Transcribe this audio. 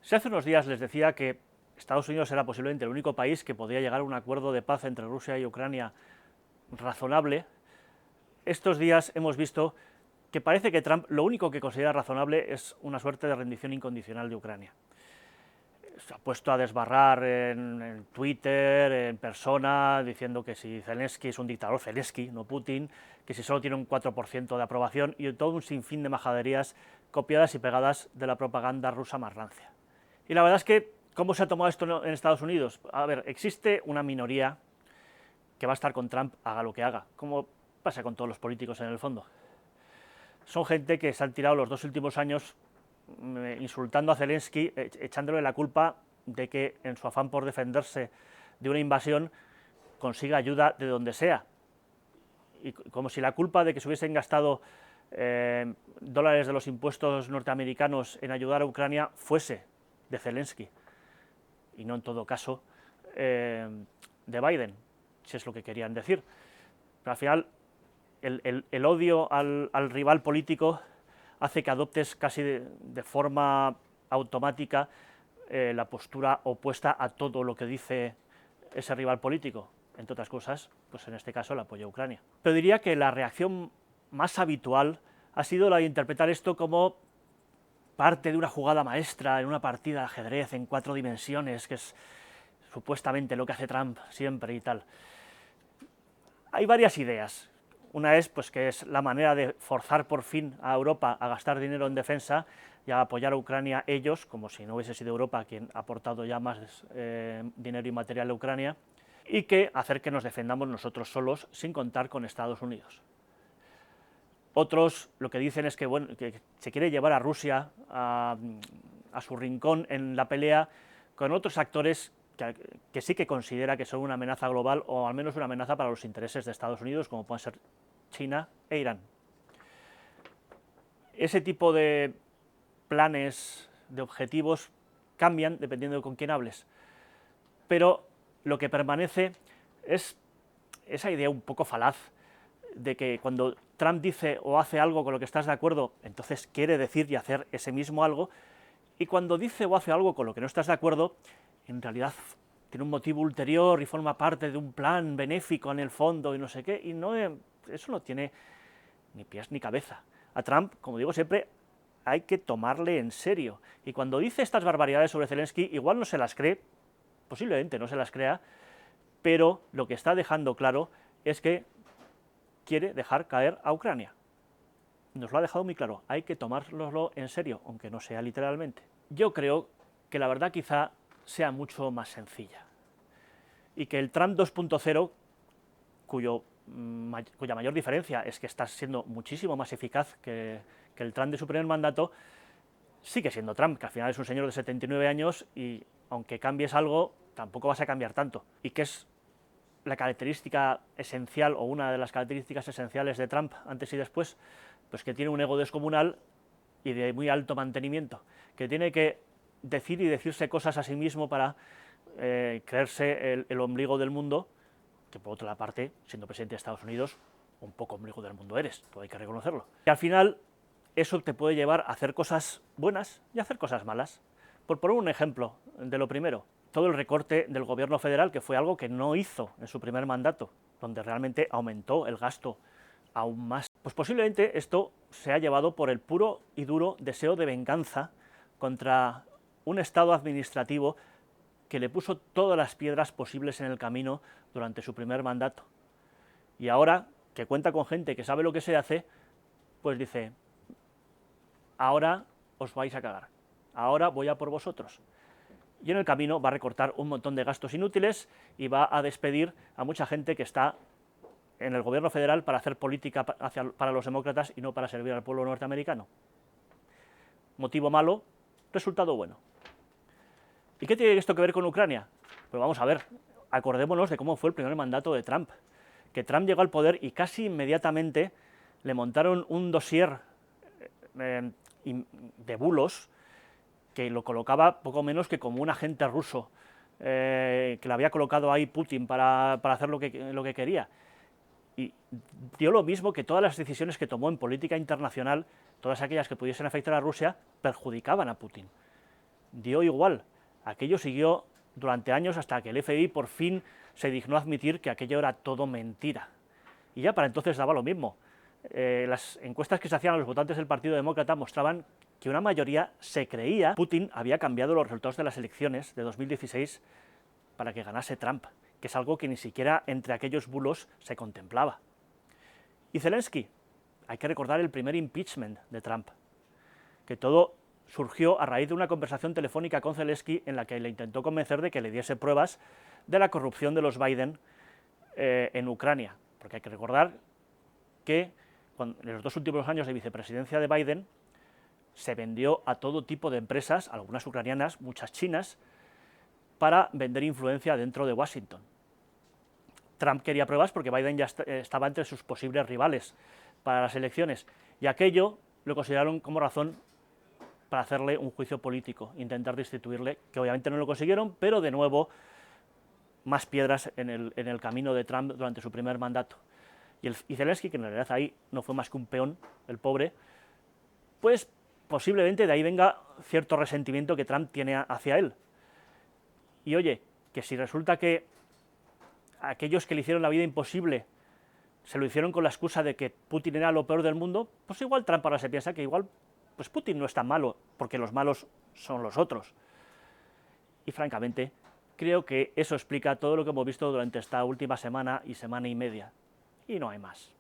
Si hace unos días les decía que Estados Unidos era posiblemente el único país que podía llegar a un acuerdo de paz entre Rusia y Ucrania razonable, estos días hemos visto que parece que Trump lo único que considera razonable es una suerte de rendición incondicional de Ucrania. Se ha puesto a desbarrar en Twitter, en persona, diciendo que si Zelensky es un dictador, Zelensky, no Putin, que si solo tiene un 4% de aprobación y todo un sinfín de majaderías copiadas y pegadas de la propaganda rusa más rancia. Y la verdad es que, ¿cómo se ha tomado esto en Estados Unidos? A ver, existe una minoría que va a estar con Trump, haga lo que haga, como pasa con todos los políticos en el fondo. Son gente que se han tirado los 2 últimos años insultando a Zelensky, echándole la culpa de que en su afán por defenderse de una invasión consiga ayuda de donde sea. Y como si la culpa de que se hubiesen gastado dólares de los impuestos norteamericanos en ayudar a Ucrania fuese de Zelensky, y no en todo caso de Biden, si es lo que querían decir. Pero al final el odio al rival político hace que adoptes casi de forma automática la postura opuesta a todo lo que dice ese rival político, entre otras cosas, pues en este caso el apoyo a Ucrania. Pero diría que la reacción más habitual ha sido la de interpretar esto como parte de una jugada maestra en una partida de ajedrez en 4 dimensiones, que es supuestamente lo que hace Trump siempre y tal. Hay varias ideas. Una es pues, que es la manera de forzar por fin a Europa a gastar dinero en defensa y a apoyar a Ucrania ellos, como si no hubiese sido Europa quien ha aportado ya más dinero y material a Ucrania, y que hacer que nos defendamos nosotros solos sin contar con Estados Unidos. Otros lo que dicen es que, bueno, que se quiere llevar a Rusia a su rincón en la pelea con otros actores que sí que considera que son una amenaza global o al menos una amenaza para los intereses de Estados Unidos, como pueden ser China e Irán. Ese tipo de planes, de objetivos, cambian dependiendo de con quién hables, pero lo que permanece es esa idea un poco falaz de que cuando Trump dice o hace algo con lo que estás de acuerdo, entonces quiere decir y hacer ese mismo algo, y cuando dice o hace algo con lo que no estás de acuerdo, en realidad tiene un motivo ulterior y forma parte de un plan benéfico en el fondo y no sé qué, y no, eso no tiene ni pies ni cabeza. A Trump, como digo siempre, hay que tomarle en serio, y cuando dice estas barbaridades sobre Zelensky, igual no se las cree, posiblemente no se las crea, pero lo que está dejando claro es que quiere dejar caer a Ucrania. Nos lo ha dejado muy claro, hay que tomárnoslo en serio, aunque no sea literalmente. Yo creo que la verdad quizá sea mucho más sencilla, y que el Trump 2.0, cuya mayor diferencia es que está siendo muchísimo más eficaz que el Trump de su primer mandato, sigue siendo Trump, que al final es un señor de 79 años y aunque cambies algo, tampoco vas a cambiar tanto. Y que es la característica esencial o una de las características esenciales de Trump antes y después, pues que tiene un ego descomunal y de muy alto mantenimiento, que tiene que decir y decirse cosas a sí mismo para creerse el ombligo del mundo, que por otra parte, siendo presidente de Estados Unidos, un poco ombligo del mundo eres, todo hay que reconocerlo. Y al final eso te puede llevar a hacer cosas buenas y a hacer cosas malas. Por poner un ejemplo de lo primero, todo el recorte del gobierno federal, que fue algo que no hizo en su primer mandato, donde realmente aumentó el gasto aún más. Pues posiblemente esto se ha llevado por el puro y duro deseo de venganza contra un Estado administrativo que le puso todas las piedras posibles en el camino durante su primer mandato. Y ahora, que cuenta con gente que sabe lo que se hace, pues dice, ahora os vais a cagar, ahora voy a por vosotros. Y en el camino va a recortar un montón de gastos inútiles y va a despedir a mucha gente que está en el gobierno federal para hacer política para los demócratas y no para servir al pueblo norteamericano. Motivo malo, resultado bueno. ¿Y qué tiene esto que ver con Ucrania? Pues vamos a ver, acordémonos de cómo fue el primer mandato de Trump, que Trump llegó al poder y casi inmediatamente le montaron un dossier de bulos que lo colocaba poco menos que como un agente ruso, que le había colocado ahí Putin para hacer lo que quería. Y dio lo mismo que todas las decisiones que tomó en política internacional, todas aquellas que pudiesen afectar a Rusia, perjudicaban a Putin. dio igual. Aquello siguió durante años hasta que el FBI por fin se dignó a admitir que aquello era todo mentira. Y ya para entonces daba lo mismo. Las encuestas que se hacían a los votantes del Partido Demócrata mostraban que una mayoría se creía que Putin había cambiado los resultados de las elecciones de 2016 para que ganase Trump, que es algo que ni siquiera entre aquellos bulos se contemplaba. Y Zelensky, hay que recordar el primer impeachment de Trump, que todo surgió a raíz de una conversación telefónica con Zelensky en la que le intentó convencer de que le diese pruebas de la corrupción de los Biden en Ucrania, porque hay que recordar que en los 2 últimos años de vicepresidencia de Biden se vendió a todo tipo de empresas, algunas ucranianas, muchas chinas, para vender influencia dentro de Washington. Trump quería pruebas porque Biden ya estaba entre sus posibles rivales para las elecciones, y aquello lo consideraron como razón para hacerle un juicio político, intentar destituirle, que obviamente no lo consiguieron, pero de nuevo más piedras en el camino de Trump durante su primer mandato. Y Zelensky, que en realidad ahí no fue más que un peón, el pobre, pues posiblemente de ahí venga cierto resentimiento que Trump tiene hacia él. Y oye, que si resulta que aquellos que le hicieron la vida imposible se lo hicieron con la excusa de que Putin era lo peor del mundo, pues igual Trump ahora se piensa que igual pues Putin no es tan malo, porque los malos son los otros. Y francamente, creo que eso explica todo lo que hemos visto durante esta última semana y media. Y no hay más.